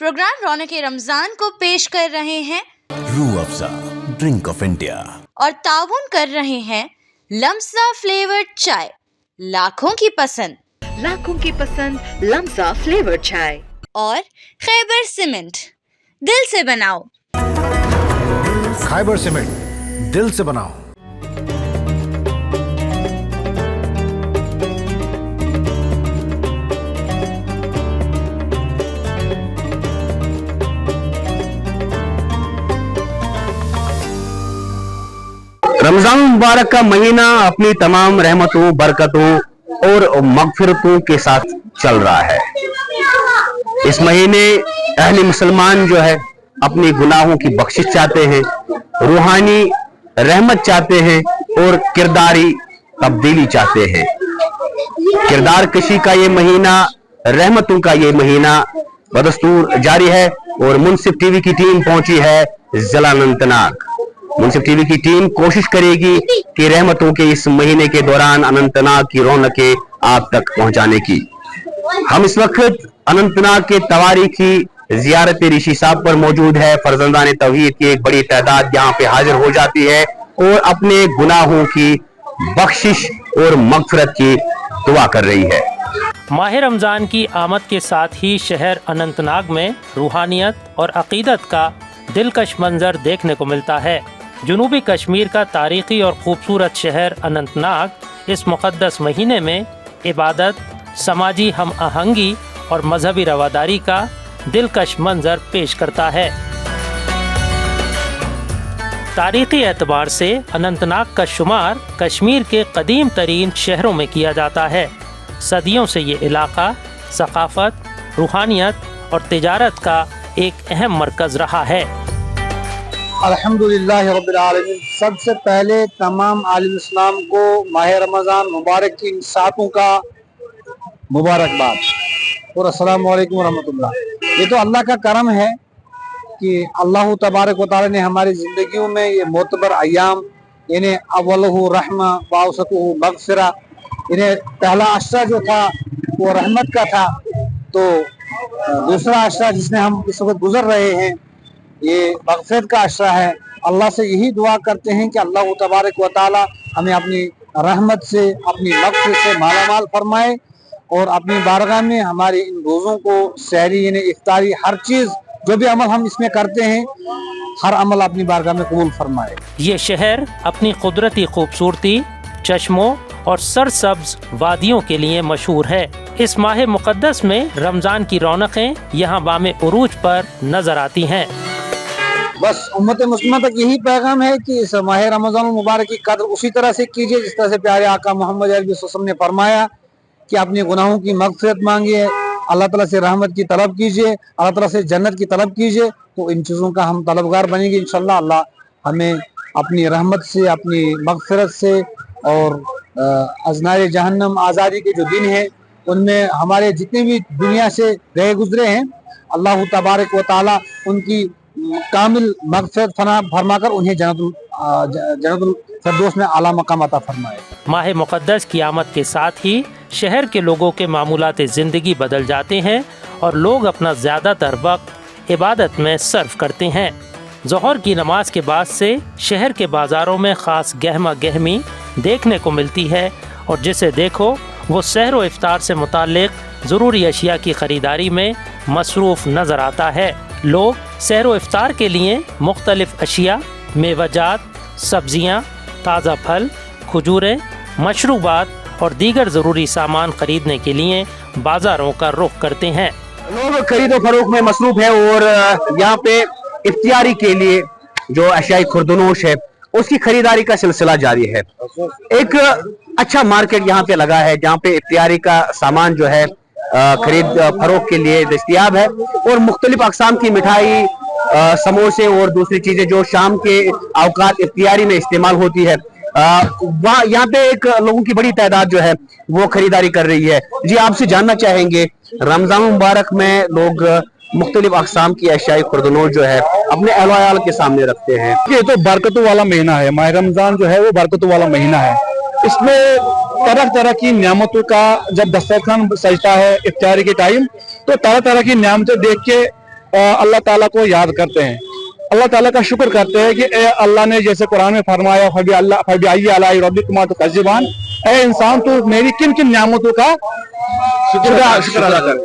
Programme रौनक रमजान को पेश कर रहे हैं Rooh Afza drink of India और ताउन कर रहे हैं लम्सा फ्लेवर्ड चाय, लाखों की पसंद लम्सा फ्लेवर चाय और खैबर सीमेंट, दिल से बनाओ। खैबर सीमेंट, दिल से बनाओ। रमजान मुबारक का महीना अपनी तमाम रहमतों, बरकतों और मगफिरतों के साथ चल रहा है। इस महीने अहले मुसलमान जो है अपनी गुनाहों की बख्शिश चाहते हैं, रूहानी रहमत चाहते हैं और किरदारी तब्दीली चाहते हैं। किरदार कशी का ये महीना, रहमतों का ये महीना बदस्तूर जारी है और मुनसिफ टीवी की टीम पहुंची है जिला अनंतनाग। मुनसिफ टीवी की टीम कोशिश करेगी कि रहमतों के इस महीने के दौरान अनंतनाग की रौनकें आप तक पहुंचाने की। हम इस वक्त अनंतनाग के तवारीखी जियारत ऋषि साहब पर मौजूद है। फर्जंदान तौहीद की एक बड़ी तादाद यहाँ पे हाजिर हो जाती है और अपने गुनाहों की बख्शिश और मगफिरत की दुआ कर रही है। माह रमज़ान की आमद के साथ ही शहर अनंतनाग में रूहानियत और अकीदत का दिलकश मंजर देखने को मिलता है। जनूबी कश्मीर का तारीखी और खूबसूरत शहर अनंतनाग इस मुक़द्दस महीने में इबादत, समाजी हम आहंगी और मजहबी रवादारी का दिलकश मंजर पेश करता है। तारीखी एतबार से अनंतनाग का शुमार कश्मीर के कदीम तरीन शहरों में किया जाता है। सदियों से ये इलाका सकाफत, रूहानियत और तिजारत का एक अहम मरकज़ रहा है। अल्हम्दुलिल्लाह रब्बिल आलमीन। सबसे पहले तमाम आलिम इस्लाम को माह रमज़ान मुबारक की इन सातों का मुबारकबाद और अस्सलामु अलैकुम रहमतुल्लाह। ये तो अल्लाह का करम है कि अल्लाह तबारक व तआला ने हमारी ज़िंदगियों में ये मोतबर अय्याम, इन्हें अव्वलहु रहमा व औसतहु मग़फ़िरा, इन्हें पहला अशरा जो था वो रहमत का था, तो दूसरा अशरा जिसमें हम इस वक्त गुजर रहे हैं ये मग़फ़िरत का अशरा है। अल्लाह से यही दुआ करते हैं कि अल्लाह तबारक व तआला हमें अपनी रहमत से, अपनी मग़फ़िरत से मालामाल फरमाए और अपनी बारगाह में हमारे इन रोज़ों को, सहरी यानी इफ्तारी, हर चीज़ जो भी अमल हम इसमें करते हैं, हर अमल अपनी बारगाह में कबूल फरमाए। ये शहर अपनी कुदरती खूबसूरती, चश्मों और सरसब्ज वादियों के लिए मशहूर है। इस माह मुक़द्दस में रमज़ान की रौनकें यहाँ बामे उरूज पर नजर आती हैं। बस उम्मत मुस्लिमा तक यही पैगाम है कि इस माह रमज़ान मुबारक की कदर उसी तरह से कीजिए जिस तरह से प्यारे आका मोहम्मद अरबी वसल्लम ने फरमाया कि अपने गुनाहों की मग़फ़िरत मांगिए, अल्लाह ताला से रहमत की तलब कीजिए, अल्लाह ताला से जन्नत की तलब कीजिए, तो इन चीज़ों का हम तलबगार बनेंगे इंशाअल्लाह। अल्लाह हमें अपनी रहमत से, अपनी मग़फ़िरत से और अज़नार जहन्नम आज़ादी के जो दिन हैं उनमें हमारे जितने भी दुनिया से गए गुजरे हैं, अल्लाह तबारक व तआला उनकी कामिल मग़फ़िरत फरमाकर उन्हें जन्नतुल फ़िरदौस में आला मकाम अता फरमाए। माह मुक़द्दस की आमद के साथ ही शहर के लोगों के मामूलात ज़िंदगी बदल जाते हैं और लोग अपना ज़्यादातर वक्त इबादत में सर्फ करते हैं। ज़ोहर की नमाज के बाद से शहर के बाज़ारों में ख़ास गहमा गहमी देखने को मिलती है और जिसे देखो वो सहर व इफ्तार से मुताल्लिक़ ज़रूरी अशिया की ख़रीदारी में मसरूफ़ नज़र आता है। लोग सहर व इफ्तार के लिए मुख्तलिफ़ अशिया, मेवाजात, सब्ज़ियाँ, ताज़ा फल, खजूरें, मशरूबात और दीगर ज़रूरी सामान ख़रीदने के लिए बाज़ारों का रुख करते हैं। लोग खरीदो फरोख्त में मसरूफ़ है और यहाँ पे इफ्तियारी के लिए जो अशियाई खुर्दनोश है उसकी खरीदारी का सिलसिला जारी है। एक अच्छा मार्केट यहाँ पे लगा है जहाँ पे इफ्तियारी का सामान जो है खरीद फरोख्त के लिए दस्तयाब है और मुख्तलिफ अक़साम की मिठाई, समोसे और दूसरी चीजें जो शाम के औकात इफ्तियारी में इस्तेमाल होती है, वहाँ यहाँ पे एक लोगों की बड़ी तादाद जो है वो खरीदारी कर रही है। जी आपसे जानना चाहेंगे, रमजान मुबारक में लोग मुख्तलिफ अक़साम की अशियाई खुर्दनोश जो है अपने अहल के सामने रखते हैं। ये तो बरकतों वाला महीना है, माह रमजान जो है वो बरकतों वाला महीना है। इसमें तरह तरह की नियामतों का जब दस्तरखान सजता है इफ्तारी के टाइम, तो तरह तरह की नियामतें देख के अल्लाह ताला को याद करते हैं, अल्लाह ताला का शुक्र करते हैं कि ए अल्लाह ने जैसे कुरान में फरमाया फबीआईज़िबान, ए इंसान तो मेरी किन किन नियामतों का शुक्र अदा कर।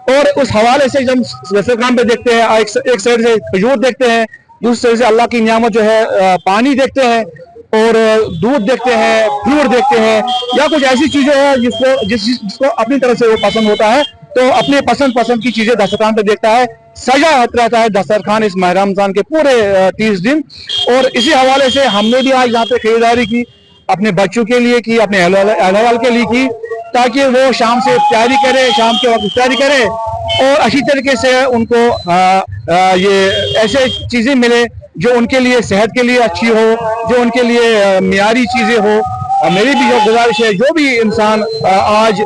और उस हवाले से जब इंस्टाग्राम पे देखते हैं, एक साइड से खजूर देखते हैं, दूसरी साइड से अल्लाह की नियामत जो है पानी देखते हैं और दूध देखते हैं, फ्रूट देखते हैं, या कुछ ऐसी चीजें हैं जिसको अपनी तरफ से वो पसंद होता है, तो अपने पसंद की चीजें दस्तरखान पे देखता है। सजा रहता है दस्तरखान इस माह रमजान के पूरे 30 दिन। और इसी हवाले से हमने भी आज यहाँ पे खरीदारी की, अपने बच्चों के लिए की, अपने अहल के लिए की, ताकि वो शाम से तैयारी करे, शाम के वक्त तैयारी करे और अच्छी तरीके से उनको ये ऐसे चीजें मिले जो उनके लिए सेहत के लिए अच्छी हो, जो उनके लिए मियारी चीजें हो। मेरी भी जो गुजारिश है, जो भी इंसान आज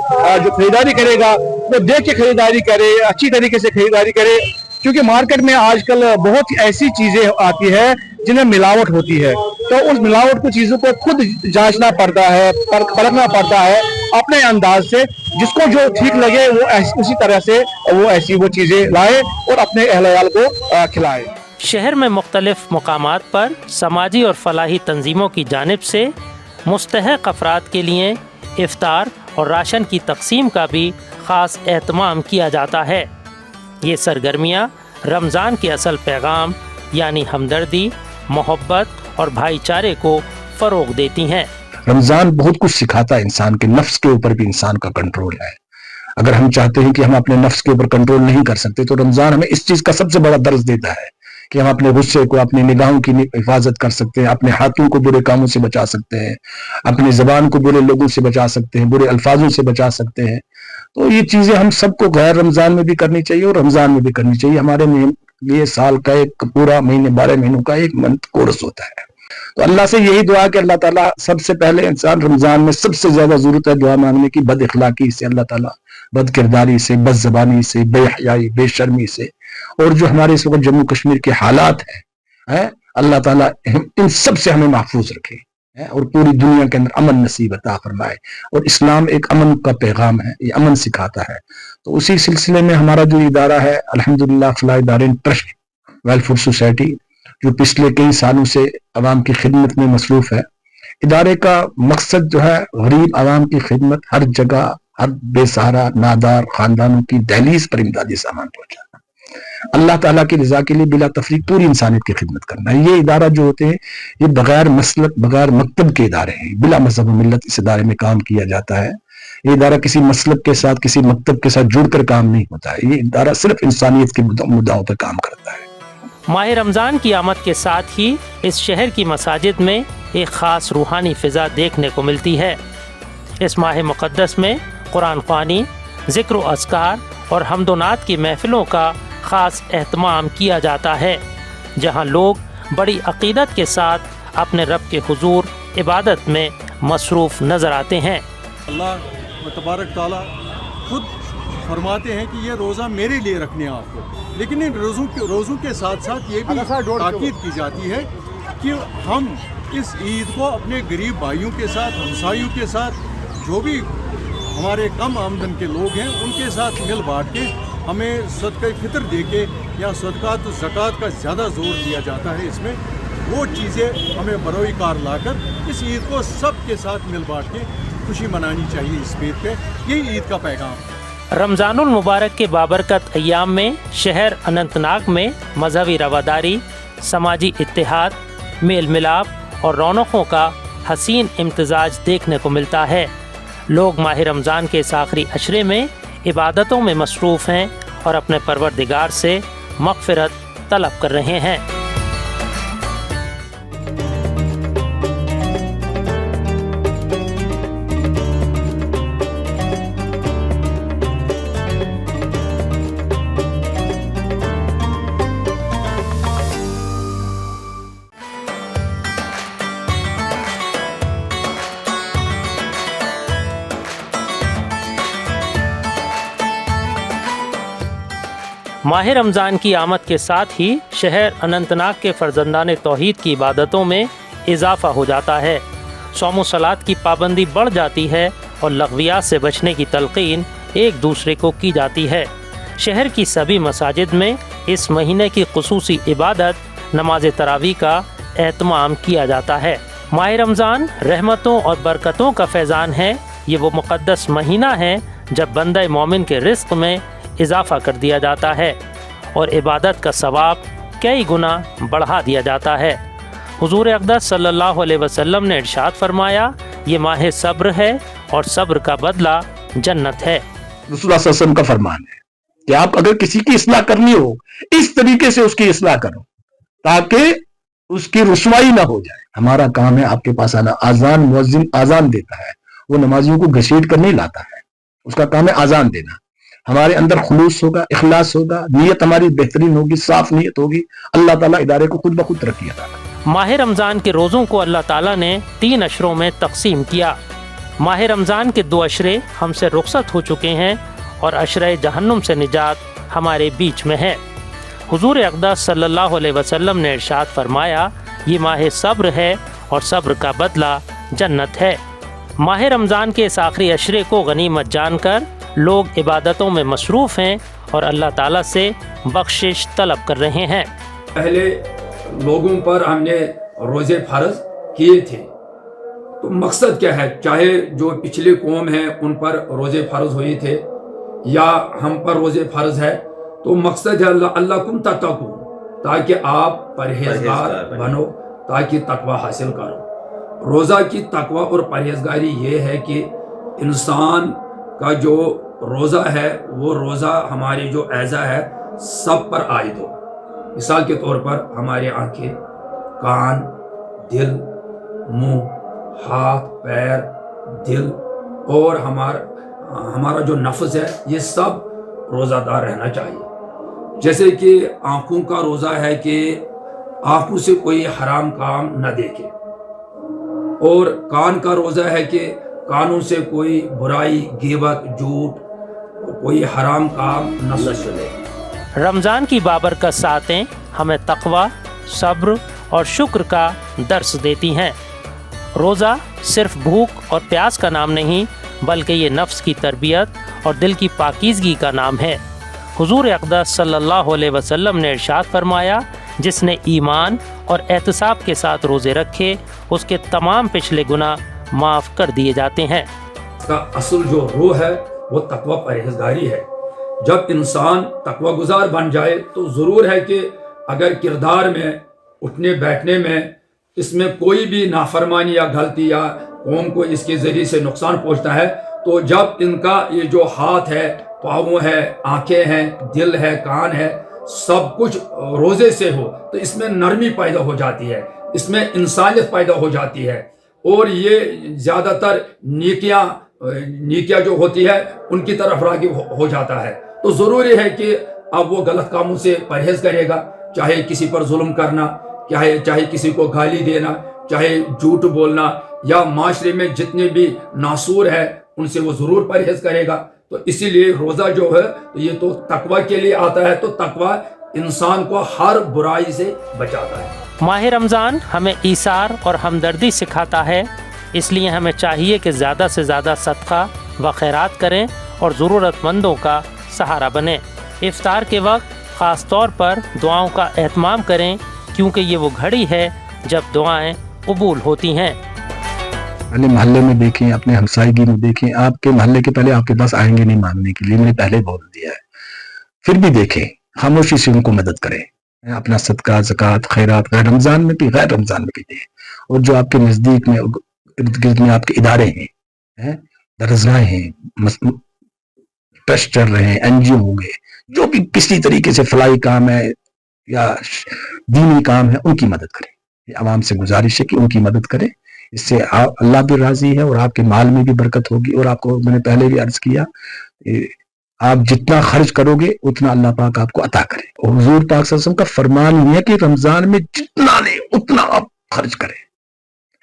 जो खरीदारी करेगा वो देख के खरीदारी करे, अच्छी तरीके से खरीदारी करे, क्योंकि मार्केट में आजकल बहुत ऐसी चीजें आती है जिनमें मिलावट होती है, तो उस मिलावट को चीजों को खुद जांचना पड़ता है, परखना पड़ता है अपने अंदाज से, जिसको जो ठीक लगे वो उसी तरह से वो चीजें लाए और अपने अहल को खिलाए। शहर में मुख्तलिफ मकामात पर समाजी और फलाही तंजीमों की जानिब से मुस्तहक अफराद के लिए इफ्तार और राशन की तकसीम का भी ख़ास एहतमाम किया जाता है। ये सरगर्मियाँ रमज़ान के असल पैगाम यानी हमदर्दी, मोहब्बत और भाईचारे को फ़रोग़ देती हैं। रमज़ान बहुत कुछ सिखाता है इंसान के नफ्स के ऊपर भी इंसान का कंट्रोल है। अगर हम चाहते हैं कि हम अपने नफ्स के ऊपर कंट्रोल नहीं कर सकते, तो रमज़ान हमें इस चीज़ का सबसे बड़ा दर्ज देता है कि हम अपने गुस्से को, अपनी निगाहों की हिफाजत कर सकते हैं, अपने हाथों को बुरे कामों से बचा सकते हैं, अपनी ज़बान को बुरे लोगों से बचा सकते हैं, बुरे अल्फाजों से बचा सकते हैं। तो ये चीज़ें हम सबको गैर रमज़ान में भी करनी चाहिए और रमज़ान में भी करनी चाहिए। हमारे लिए साल का एक पूरा महीने 12 महीनों का एक मंथ कोर्स होता है। तो अल्लाह से यही दुआ कि अल्लाह ताला सबसे पहले इंसान रमज़ान में सबसे ज़्यादा ज़रूरत है दुआ मांगने की, बद इखलाकी से अल्लाह ताला, बद किरदारी से, बद ज़बानी से, बेहयाई, बेशर्मी से, और जो हमारे इस वक्त जम्मू कश्मीर के हालात हैं, अल्लाह ताला इन सब से हमें महफूज रखे और पूरी दुनिया के अंदर अमन नसीब अता फरमाए। और इस्लाम एक अमन का पैगाम है, ये अमन सिखाता है। तो उसी सिलसिले में हमारा जो इदारा है अल्हम्दुलिल्लाह फलाह इदारेन ट्रस्ट वेलफेयर सोसाइटी, जो पिछले कई सालों से अवाम की खिदमत में मसरूफ है। इदारे का मकसद जो है गरीब अवाम की खिदमत, हर जगह हर बेसहारा नादार खानदानों की दहलीज पर इमदादी सामान पहुंचाना, अल्लाह ताला की रजा के लिए बिला तफरीक पूरी इंसानियत की खिदमत करना। ये इदारा जो होते हैं ये बगैर मसलक, बगैर मकतब के इदारे हैं, बिला मजहब मिल्लत इस इदारे में काम किया जाता है। ये इदारा किसी मसलक के साथ, किसी मकतब के साथ जुड़कर काम नहीं होता है। ये इदारा सिर्फ इंसानियत के मुद्दाओं पर काम करता है। माह रमज़ान की आमद के साथ ही इस शहर की मसाजिद में एक ख़ास रूहानी फ़िज़ा देखने को मिलती है। इस माह मुक़द्दस में कुरान ख़वानी, ज़िक्र व अस्कार और हम्दोनात की महफ़िलों का ख़ास एहतमाम किया जाता है, जहाँ लोग बड़ी अक़ीदत के साथ अपने रब के हुज़ूर इबादत में मसरूफ़ नज़र आते हैं। अल्लाह तबारक ताला खुद फरमाते हैं कि ये रोज़ा मेरे लिए रखने हैं आपको, लेकिन इन रोज़ों के साथ साथ ये भी ताकीद की जाती है कि हम इस ईद को अपने गरीब भाइयों के साथ, हमसायों के साथ, जो भी हमारे कम आमदन के लोग हैं उनके साथ मिल बांट के, हमें सदका फ़ितर दे के या सदकात ज़कात का ज़्यादा जोर दिया जाता है। इसमें वो चीज़ें हमें बरोई कार लाकर इस ईद को सब के साथ मिल बांट के खुशी मनानी चाहिए। इस ईद पे यही ईद का पैगाम। रमज़ानुल मुबारक के बाबरकत अय्याम में शहर अनंतनाग में मजहबी रवादारी, समाजी इत्तेहाद, मेल मिलाप और रौनकों का हसीन इम्तिजाज देखने को मिलता है। लोग माह रमज़ान के इस आखिरी अशरे में इबादतों में मसरूफ़ हैं और अपने परवरदिगार से मग़फ़िरत तलब कर रहे हैं। माह रमज़ान की आमद के साथ ही शहर अनंतनाग के फ़र्जंदान तौहीद की इबादतों में इजाफ़ा हो जाता है। सौम सलात की पाबंदी बढ़ जाती है और लग़वियात से बचने की तलक़ीन एक दूसरे को की जाती है। शहर की सभी मसाजिद में इस महीने की खुसूसी इबादत नमाज तरावी का एहतमाम किया जाता है। माह रमज़ान रहमतों और बरकतों का फैज़ान है। ये वो मुक़द्दस महीना है जब बंदा मोमिन के रिज़्क़ में इजाफ़ा कर दिया जाता है और इबादत का सवाब कई गुना बढ़ा दिया जाता है। हुज़ूर अक़दस सल्लल्लाहु अलैहि वसल्लम ने इरशाद फरमाया, ये माह सब्र है और सब्र का बदला जन्नत है। रसूलुल्लाह सल्लल्लाहु अलैहि वसल्लम का फरमान है कि आप अगर किसी की इस्लाह करनी हो, इस तरीके से उसकी इस्लाह करो ताकि उसकी रुसवाई ना हो जाए। हमारा काम है आपके पास आना। आजान मुअज्जिन आजान देता है, वो नमाजियों को घसीट कर नहीं लाता है, उसका काम है आजान देना। हमारे अंदर खुलूस होगा, इखलास होगा, नीयत हमारी बेहतरीन होगी, साफ नीयत होगी, अल्लाह ताला इदारे को खुद ब खुद तरक्की अता करेगा। माह रमज़ान के रोज़ों को अल्लाह ताला ने 3 अशरों में तकसीम किया। माह रमज़ान के 2 अशरे हमसे रुखसत हो चुके हैं और अशरे जहन्नुम से निजात हमारे बीच में है। हुज़ूर अक़दस सल्लल्लाहु अलैहि वसल्लम ने इरशाद फरमाया, ये माह सब्र है और सब्र का बदला जन्नत है। माह रमज़ान के इस आखिरी अशरे को गनीमत जानकर लोग इबादतों में मसरूफ़ हैं और अल्लाह ताला से बख्शिश तलब कर रहे हैं। पहले लोगों पर हमने रोज़े फ़र्ज किए थे, तो मकसद क्या है? चाहे जो पिछली कौम है उन पर रोज़े फ़र्ज हुए थे या हम पर रोज़े फ़र्ज है, तो मकसद है अल्लाह कुम तत्तकू, ताकि आप परहेजगार बनो, ताकि तकवा हासिल करो। रोज़ा की तकवा और परहेजगारी ये है कि इंसान का जो रोज़ा है वो रोज़ा हमारी जो ऐज़ा है सब पर आयद हो। मिसाल के तौर पर हमारी आंखें, कान, दिल, मुंह, हाथ, पैर, दिल और हमारा जो नफ्स है, ये सब रोज़ादार रहना चाहिए। जैसे कि आँखों का रोज़ा है कि आँखों से कोई हराम काम न देखे, और कान का रोज़ा है कि कानों से कोई बुराई, ग़ीबत, झूठ, कोई हराम काम न सुने। रमज़ान की बाबरकत सातें हमें तक़वा, सब्र और शुक्र का दर्स देती हैं। रोज़ा सिर्फ भूख और प्यास का नाम नहीं, बल्कि ये नफ्स की तरबियत और दिल की पाकीज़गी का नाम है। हुज़ूर अक़दस सल्लल्लाहु अलैहि वसल्लम ने इरशाद फरमाया, जिसने ईमान और एहतिसाब के साथ रोज़े रखे उसके तमाम पिछले गुनाह माफ़ कर दिए जाते हैं। इसका असल जो रूह है वो तकवा परहेजगारी है। जब इंसान तकवा गुजार बन जाए तो ज़रूर है कि अगर किरदार में, उठने बैठने में इसमें कोई भी नाफरमानी या गलती या कौम को इसके ज़रिए से नुकसान पहुँचता है, तो जब इनका ये जो हाथ है, पाँव है, आँखें हैं, दिल है, कान है, सब कुछ रोज़े से हो तो इसमें नरमी पैदा हो जाती है, इसमें इंसानियत पैदा हो जाती है, और ये ज़्यादातर नेकियां जो होती है उनकी तरफ राग़िब हो जाता है। तो ज़रूरी है कि अब वो गलत कामों से परहेज़ करेगा, चाहे किसी पर जुल्म करना, चाहे किसी को गाली देना, चाहे झूठ बोलना, या माशरे में जितने भी नासूर है उनसे वो ज़रूर परहेज़ करेगा। तो इसीलिए रोज़ा जो है तो ये तो तकवा के लिए आता है, तो तकवा इंसान को हर बुराई से बचाता है। माह रमज़ान हमें ईसार और हमदर्दी सिखाता है, इसलिए हमें चाहिए कि ज़्यादा से ज़्यादा सदका व खैरात करें और ज़रूरतमंदों का सहारा बनें। इफ्तार के वक्त ख़ास तौर पर दुआओं का एहतमाम करें, क्योंकि ये वो घड़ी है जब दुआएं कबूल होती हैं। पहले मोहल्ले में देखें, अपने हमसायगी में देखें, आपके मोहल्ले के पहले आपके पास आएंगे नहीं मांगने के लिए, मैंने पहले बोल दिया है। फिर भी देखें, खामोशी से उनको मदद करें, अपना सदका, ज़कात, खैरात गैर रमज़ान में भी, गैर रमज़ान में भी दें। और जो आपके नज़दीक में, इर्द गिर्द में आपके इदारे हैं, दरगाहें हैं, ट्रस्ट चल रहे हैं, NGO होंगे, जो भी किसी तरीके से फलाई काम है या दीनी काम है, उनकी मदद करें। ये आवाम से गुजारिश है कि उनकी मदद करें, इससे अल्लाह भी राजी है और आपके माल में भी बरकत होगी। और आपको मैंने पहले भी अर्ज किया, आप जितना खर्च करोगे उतना अल्लाह पाक आपको अता करे। और हुजूर पाक सल्लल्लाहु अलैहि वसल्लम का फरमान ये है कि रमजान में जितना नहीं उतना आप खर्च करें,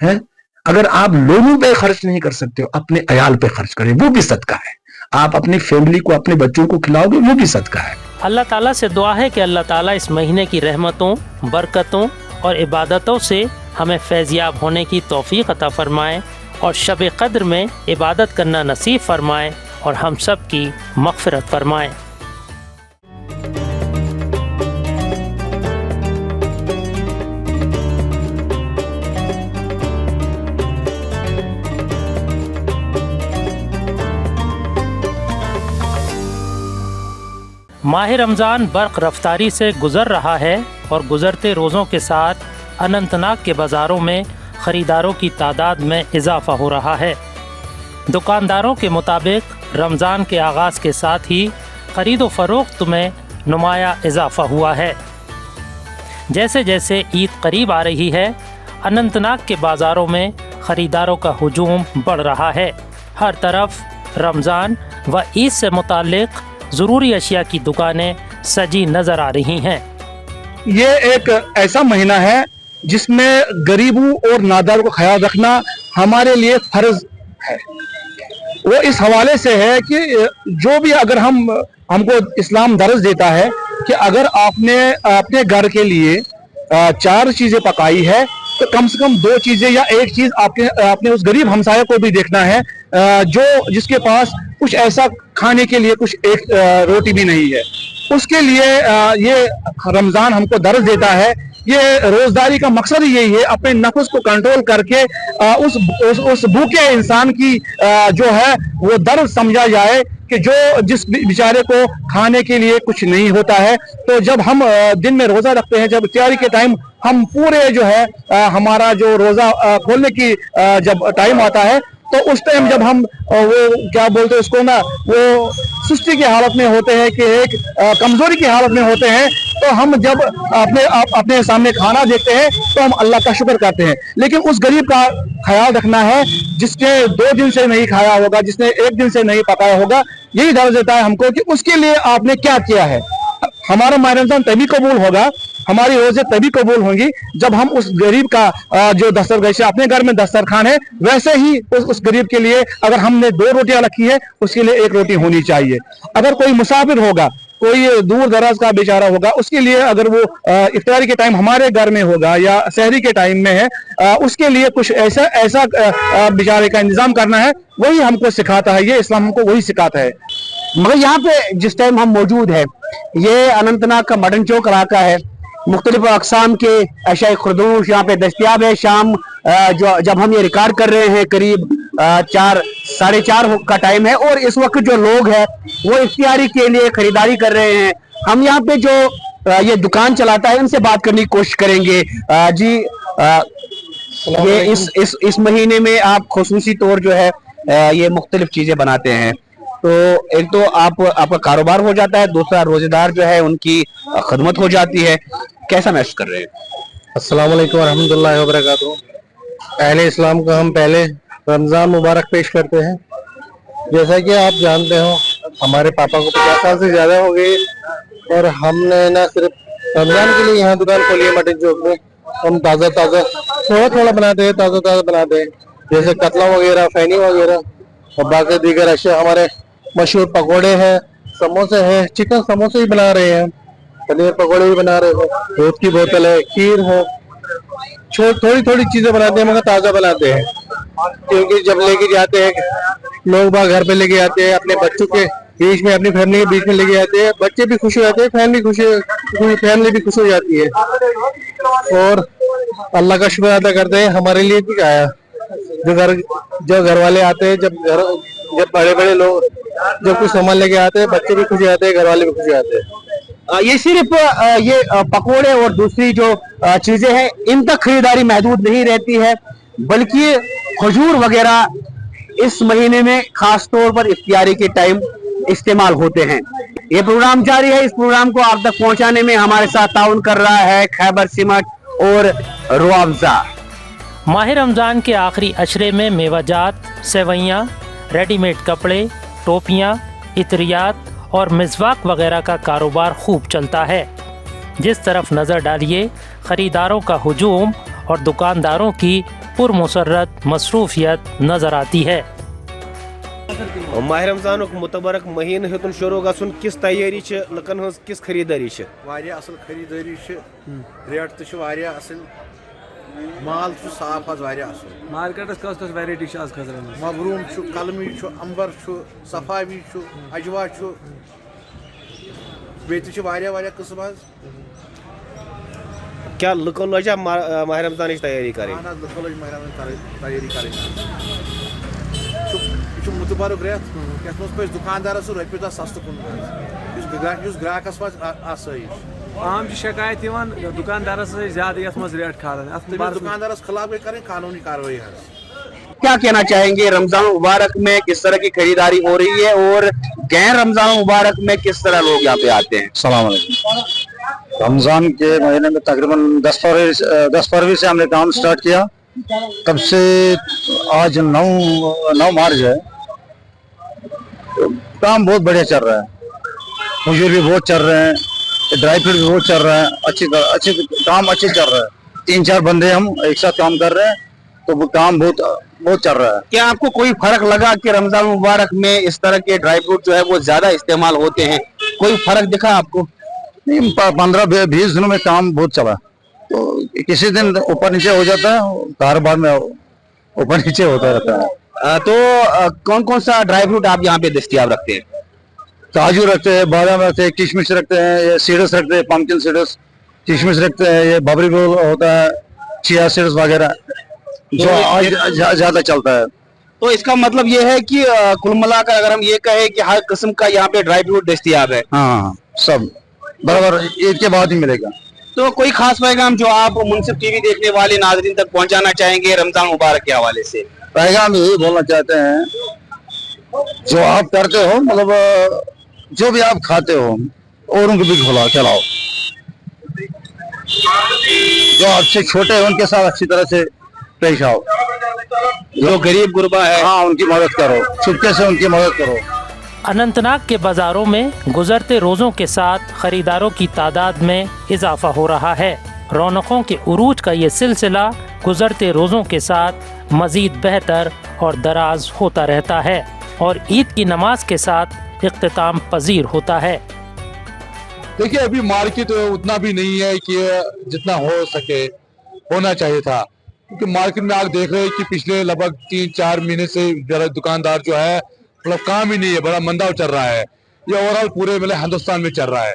हैं? अगर आप लोगों पे खर्च नहीं कर सकते हो, अपने अयाल पे खर्च करें, वो भी सदका है। आप अपनी फैमिली को, अपने बच्चों को खिलाओगे, वो भी सदका है। अल्लाह ताला से दुआ है कि अल्लाह ताला इस महीने की रहमतों, बरकतों और इबादतों से हमें फैज़याब होने की तौफीक अता फरमाए और शब क़द्र में इबादत करना नसीब फरमाए और हम सब की मग़फ़िरत फरमाए। माह रमज़ान बर्क़ रफ्तारी से गुज़र रहा है और गुज़रते रोज़ों के साथ अनंतनाग के बाज़ारों में ख़रीदारों की तादाद में इजाफ़ा हो रहा है। दुकानदारों के मुताबिक रमज़ान के आगाज़ के साथ ही ख़रीदो फ़रोख्त में नुमाया इजाफ़ा हुआ है। जैसे जैसे ईद करीब आ रही है, अनंतनाग के बाज़ारों में ख़रीदारों का हुजूम बढ़ रहा है। हर तरफ रमज़ान व ईद से मुताल्लिक़ ज़रूरी अशिया की दुकानें सजी नज़र आ रही हैं। ये एक ऐसा महीना है जिसमें गरीबों और नादारों का ख्याल रखना हमारे लिए फ़र्ज है। वो इस हवाले से है कि जो भी अगर हमको इस्लाम दर्ज देता है कि अगर आपने अपने घर के लिए 4 चीज़ें पकाई है तो कम से कम 2 चीज़ें या एक चीज़ आपने उस गरीब हमसाये को भी देखना है जिसके पास कुछ ऐसा खाने के लिए कुछ एक रोटी भी नहीं है। उसके लिए ये रमज़ान हमको दर्ज देता है। ये रोजदारी का मकसद ही यही है, अपने नफ्स को कंट्रोल करके उस भूखे इंसान की जो है वो दर्द समझा जाए कि जिस बेचारे को खाने के लिए कुछ नहीं होता है। तो जब हम दिन में रोजा रखते हैं, जब इफ्तारी के टाइम हम पूरे जो है हमारा जो रोजा खोलने की जब टाइम आता है तो उस टाइम जब हम वो क्या बोलते हैं उसको ना, वो सुस्ती की हालत में होते हैं कि एक कमजोरी की हालत में होते हैं, तो हम जब अपने सामने खाना देखते हैं तो हम अल्लाह का शुक्र करते हैं। लेकिन उस गरीब का ख्याल रखना है जिसने 2 दिन से नहीं खाया होगा, जिसने 1 दिन से नहीं पकाया होगा। यही दर्ज देता है हमको कि उसके लिए आपने क्या किया है। हमारा माह रमज़ान तभी कबूल होगा, हमारी रोज़े तभी कबूल होंगी जब हम उस गरीब का जो जैसे अपने घर में दस्तरखान है वैसे ही उस गरीब के लिए अगर हमने 2 रोटियां रखी है उसके लिए 1 रोटी होनी चाहिए। अगर कोई मुसाफिर होगा, कोई दूर दराज का बेचारा होगा, उसके लिए अगर वो इफ्तारी के टाइम हमारे घर में होगा या सहरी के टाइम में है, उसके लिए कुछ ऐसा बेचारे का इंतजाम करना है, वही हमको सिखाता है। ये इस्लाम हमको वही सिखाता है। मगर यहाँ पे जिस टाइम हम मौजूद है, ये अनंतनाग का मडन चौक इलाका है। मुख्तलिफ अक़साम के अशाए खुरदूश यहाँ पे दस्तियाब है। शाम जब हम ये रिकॉर्ड कर रहे हैं करीब 4 साढ़े 4 का टाइम है और इस वक्त जो लोग हैं वो इफ्तियारी के लिए खरीदारी कर रहे हैं। हम यहाँ पे जो ये दुकान चलाता है उनसे बात करने की कोशिश करेंगे। जी ये इस महीने में आप खुसूसी तौर जो है ये मुख्तलिफ चीजें बनाते हैं, तो एक तो आपका कारोबार हो जाता है, दूसरा रोजेदार जो है उनकी खदमत हो जाती है। कैसा महसूस कर रहे हैं? अस्सलाम वालेकुम रहमतुल्लाहि व बरकातहू। अहले इस्लाम को हम पहले रमज़ान मुबारक पेश करते हैं। जैसा कि आप जानते हो हमारे पापा को 50 साल से ज़्यादा हो गए और हमने ना सिर्फ रमज़ान के लिए यहाँ दुकान खोली है मटन चौक में। हम ताज़ा थोड़ा बनाते हैं, ताज़ा बनाते हैं, जैसे कतला वगैरह, फैनी वगैरह और बाकी दीगर अशिया। हमारे मशहूर पकोड़े हैं, समोसे हैं, चिकन समोसे भी बना रहे हैं, पनीर पकोड़े भी बना रहे हैं, दूध की बोतल है, खीर है, थोड़ी चीजें बनाते हैं मगर ताज़ा बनाते हैं। क्योंकि जब लेके जाते हैं लोग बाग घर पे लेके आते हैं, अपने बच्चों के बीच में, अपनी फैमिली के बीच में लेके आते हैं, बच्चे भी खुश हो जाते हैं, फैमिली भी खुश हो जाती है और अल्लाह का शुक्र अदा करते हैं। हमारे लिए क्या आया, जो घर वाले आते हैं, जब बड़े लोग जब कुछ सामान लेके आते हैं, बच्चे भी खुश हो जाते हैं, घर वाले भी खुश हो जाते हैं। ये सिर्फ ये पकोड़े और दूसरी जो चीजें हैं इन तक खरीदारी महदूद नहीं रहती है, बल्कि खजूर वगैरह इस महीने में खास तौर पर इफ्तियारी के टाइम इस्तेमाल होते हैं। ये प्रोग्राम जारी है। इस प्रोग्राम को आप तक पहुंचाने में हमारे साथ ताउन कर रहा है खैबर सीमेंट और रुआवजा। माह रमज़ान के आखिरी अशरे में मेवाजात, सेवैयाँ, रेडीमेड कपड़े, टोपियाँ, इतरियात और मिज़वाक वगैरह का कारोबार खूब चलता है। जिस तरफ नज़र डालिए ख़रीदारों का हुजूम और दुकानदारों की पुरमुसर्रत मसरूफियत नज़र आती है। माह रमज़ान मुतबरक महीन हेतुन शुरू गसन किस तैयारी लकन हज किस खरीदारी असल खरीदारी रेट तो असल माल साफ असल मार्केटस कस वैरायटी मबरूम कलमी अंबर सफावी अजवा बे किस्म क्या लुको लजा माह रमज़ान तैयारी करें तैयारी करें मुतबरक रेत ये दुकानदार रोपये 10 सस्त कुन گراکس منٛز آسٲیِش عام شکایت دکاندارس زیادہ یتھ مز ریٹ کھالان دکاندارس خلاف گئی کریں قانونی کاروائی حظ. کیا کہنا چاہیں گے رمضان مبارک میں کس طرح کی خریداری ہو رہی ہے اور غیر رمضان مبارک میں کس طرح لوگ یہاں پہ آتے ہیں؟ السلام علیکم. رمضان کے مہینے میں تقریباً 10 فروری سے ہم نے کام سٹارٹ کیا. تب سے آج 9 مارچ ہے. کام بہت بڑھیا چل رہا ہے. کھجور بھی بہت چل رہے ہیں, ڈرائی فروٹ بھی بہت چل رہا ہے. کام اچھے چل رہا ہے. 3-4 بندے ہم ایک ساتھ کام کر رہے ہیں تو وہ کام بہت چل رہا ہے. کیا آپ کو کوئی فرق لگا کہ رمضان مبارک میں اس طرح کے ڈرائی فروٹ جو ہے وہ زیادہ استعمال ہوتے ہیں؟ کوئی فرق دکھا آپ کو؟ 15-20 دنوں میں کام بہت چلا. تو کسی دن اوپر نیچے ہو جاتا ہے, کاروبار میں اوپر نیچے ہوتا رہتا ہے. تو کون کون سا ڈرائی فروٹ آپ یہاں پہ دستیاب رکھتے ہیں؟ کاجو رکھتے ہیں, بادام رکھتے ہیں, کشمش رکھتے ہیں, یہ سیڈس رکھتے ہیں, پمکن سیڈس, کشمش رکھتے ہیں, یہ ببری رول ہوتا ہے, چیا سیڈس وغیرہ جو آج زیادہ چلتا ہے. تو اس کا مطلب یہ ہے کہ کل ملا کر اگر ہم یہ کہیں کہ ہر قسم کا یہاں پہ ڈرائی فروٹ دستیاب ہے. ہاں سب برابر عید کے بعد ہی ملے گا. تو کوئی خاص پیغام جو آپ منصف ٹی وی دیکھنے والے ناظرین تک پہنچانا چاہیں گے رمضان مبارک کے حوالے سے؟ پیغام یہی بولنا چاہتے ہیں, جو آپ کرتے ہو مطلب جو بھی آپ کھاتے ہو اوروں کو بھی کھلاؤ. جو آپ سے چھوٹے ہیں ان کے ساتھ اچھی طرح سے پیش آؤ. جو غریب غربا ہے ہاں ان کی مدد کرو, چپکے سے ان کی مدد کرو. اننت ناگ کے بازاروں میں گزرتے روزوں کے ساتھ خریداروں کی تعداد میں اضافہ ہو رہا ہے. رونقوں کے عروج کا یہ سلسلہ گزرتے روزوں کے ساتھ مزید بہتر اور دراز ہوتا رہتا ہے اور عید کی نماز کے ساتھ اختتام پذیر ہوتا ہے. دیکھیے ابھی مارکیٹ اتنا بھی نہیں ہے کہ جتنا ہو سکے ہونا چاہیے تھا, کیونکہ مارکیٹ میں آپ دیکھ رہے ہیں کہ پچھلے لگ بھگ 3-4 مہینے سے دکاندار جو ہے مطلب کام ہی نہیں ہے, بڑا مندا چل رہا ہے. یہ اوورآل پورے مطلب ہندوستان میں چل رہا ہے.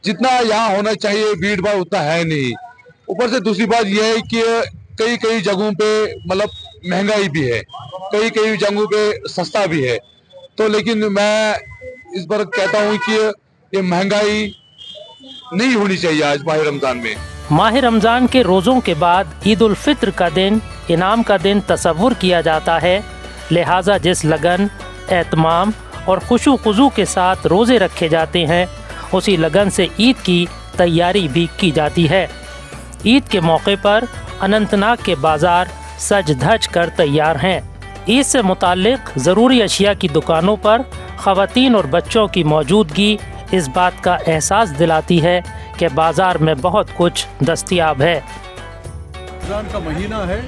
جتنا یہاں ہونا چاہیے بھیڑ بھاڑ اتنا ہے نہیں. اوپر سے دوسری بات یہ ہے کہ کئی جگہوں پہ مطلب مہنگائی بھی ہے, کئی جگہوں پہ سستا بھی ہے. تو لیکن میں اس پر کہتا ہوں کہ یہ مہنگائی نہیں ہونی چاہیے آج ماہ رمضان میں. ماہ رمضان کے روزوں کے بعد عید الفطر کا دن انعام کا دن تصور کیا جاتا ہے. لہٰذا جس لگن, اہتمام اور خشوع خضوع کے ساتھ روزے رکھے جاتے ہیں اسی لگن سے عید کی تیاری بھی کی جاتی ہے. عید کے موقع پر اننت ناگ کے بازار سج دھج کر تیار ہیں. عید سے متعلق ضروری اشیاء کی دکانوں پر خواتین اور بچوں کی موجودگی اس بات کا احساس دلاتی ہے کہ بازار میں بہت کچھ دستیاب ہے. رمضان کا مہینہ ہے,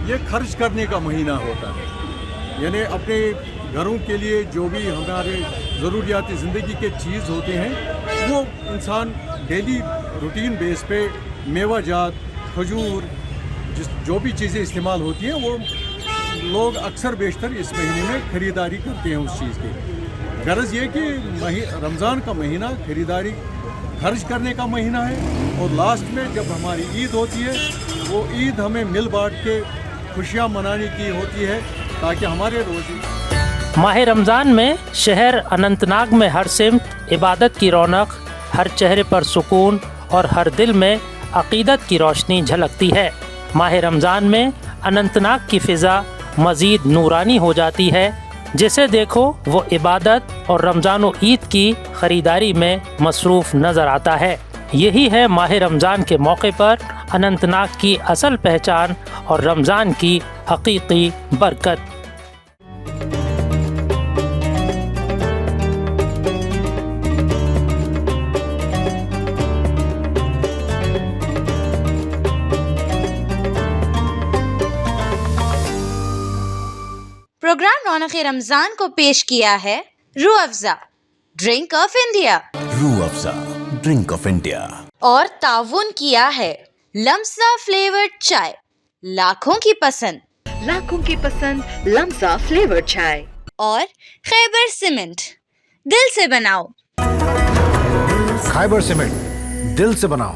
یہ خرچ کرنے کا مہینہ ہوتا ہے. یعنی اپنے گھروں کے لیے جو بھی ہمارے ضروریاتی زندگی کے چیز ہوتے ہیں وہ انسان ڈیلی روٹین بیس پہ میوہ جات, کھجور, جو بھی چیزیں استعمال ہوتی ہیں وہ لوگ اکثر بیشتر اس مہینے میں خریداری کرتے ہیں اس چیز کی. غرض یہ کہ رمضان کا مہینہ خریداری خرچ کرنے کا مہینہ ہے اور لاسٹ میں جب ہماری عید ہوتی ہے وہ عید ہمیں مل بانٹ کے خوشیاں منانے کی ہوتی ہے تاکہ ہمارے روزے. ماہ رمضان میں شہر اننت ناگ میں ہر سمت عبادت کی رونق, ہر چہرے پر سکون اور ہر دل میں عقیدت کی روشنی جھلکتی ہے. ماہ رمضان میں اننت ناگ کی فضا مزید نورانی ہو جاتی ہے. جسے دیکھو وہ عبادت اور رمضان و عید کی خریداری میں مصروف نظر آتا ہے. یہی ہے ماہ رمضان کے موقع پر اننت ناگ کی اصل پہچان اور رمضان کی حقیقی برکت. پروگرام رونق رمضان کو پیش کیا ہے روح افزا ڈرنک آف انڈیا. روح افزا ڈرنک آف انڈیا اور تعاون کیا ہے لمسا فلیورڈ چائے, لاکھوں کی پسند لمسا فلیورڈ چائے اور خیبر سیمنٹ, دل سے بناؤ. خیبر سیمنٹ, دل سے بناؤ.